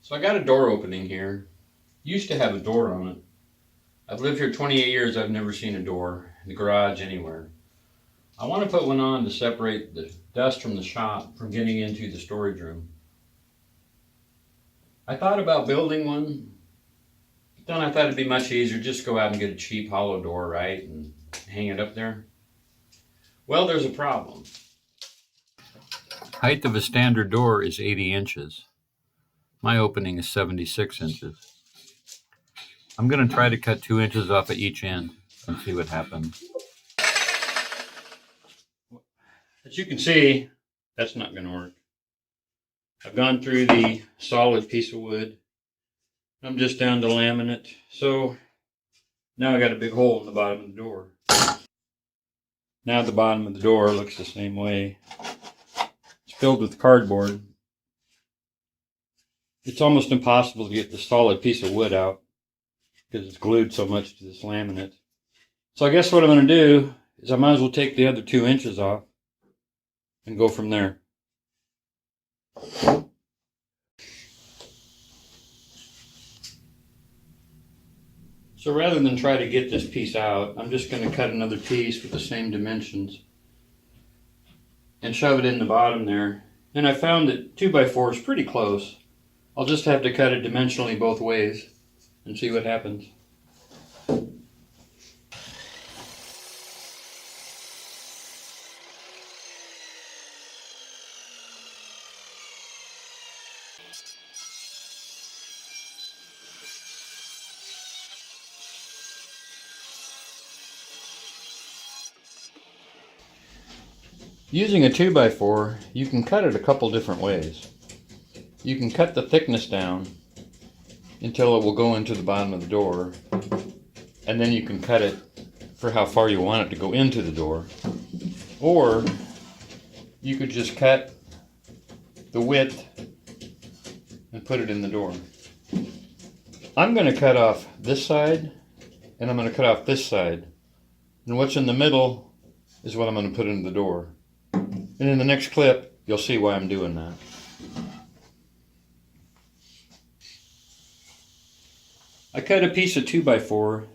So I got a door opening here. Used to have a door on it. I've lived here 28 years. I've never seen a door in the garage anywhere. I want to put one on to separate the dust from the shop from getting into the storage room. I thought about building one, but then I thought it'd be much easier just go out and get a cheap hollow door, right, and hang it up there. Well, there's a problem. Height of a standard door is 80 inches. My opening is 76 inches. I'm going to try to cut 2 inches off at each end and see what happens. As you can see, that's not going to work. I've gone through the solid piece of wood. I'm just down to laminate. So now I got a big hole in the bottom of the door. Now the bottom of the door looks the same way. It's filled with cardboard. It's almost impossible to get the solid piece of wood out because it's glued so much to this laminate. So I guess what I'm going to do is I might as well take the other 2 inches off and go from there. So rather than try to get this piece out, I'm just going to cut another piece with the same dimensions and shove it in the bottom there. And I found that 2x4 is pretty close. I'll just have to cut it dimensionally both ways and see what happens. Using a 2x4, you can cut it a couple different ways. You can cut the thickness down until it will go into the bottom of the door, and then you can cut it for how far you want it to go into the door. Or you could just cut the width and put it in the door. I'm going to cut off this side, and I'm going to cut off this side. And what's in the middle is what I'm going to put in the door. And in the next clip, you'll see why I'm doing that. I cut a piece of 2x4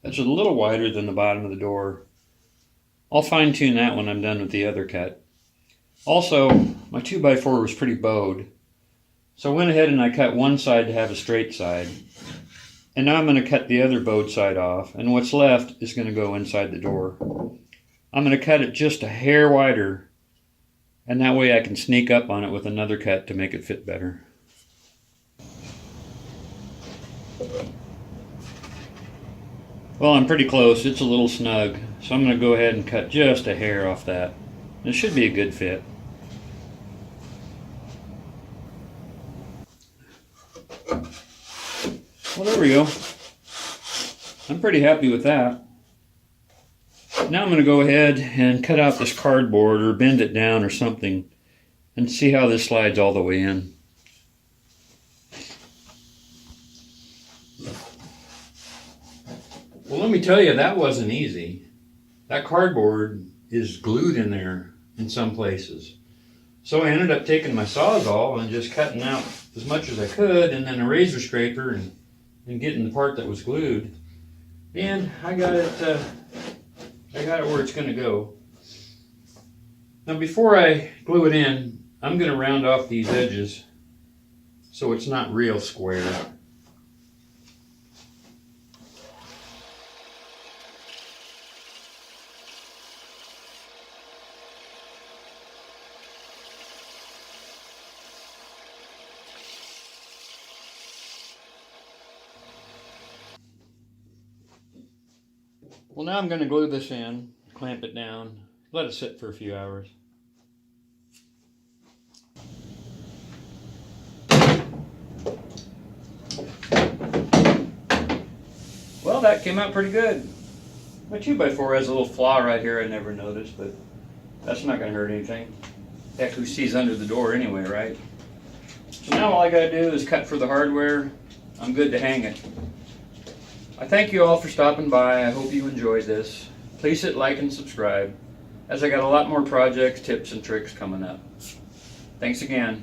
that's a little wider than the bottom of the door. I'll fine tune that when I'm done with the other cut. Also, my 2x4 was pretty bowed, so I went ahead and I cut one side to have a straight side. And now I'm going to cut the other bowed side off, and what's left is going to go inside the door. I'm going to cut it just a hair wider, and that way I can sneak up on it with another cut to make it fit better. Well, I'm pretty close. It's a little snug, so I'm going to go ahead and cut just a hair off that. It should be a good fit. Well, there we go. I'm pretty happy with that. Now I'm going to go ahead and cut out this cardboard or bend it down or something and see how this slides all the way in. Well, let me tell you, that wasn't easy. That cardboard is glued in there in some places. So I ended up taking my Sawzall and just cutting out as much as I could, and then a razor scraper and getting the part that was glued. And I got it where it's going to go. Now before I glue it in, I'm going to round off these edges so it's not real square. Well, now I'm going to glue this in, clamp it down, let it sit for a few hours. Well, that came out pretty good. My 2x4 has a little flaw right here I never noticed, but that's not going to hurt anything. Heck, who sees under the door anyway, right? So now all I got to do is cut for the hardware. I'm good to hang it. I thank you all for stopping by. I hope you enjoyed this. Please hit like and subscribe, as I got a lot more projects, tips, and tricks coming up. Thanks again.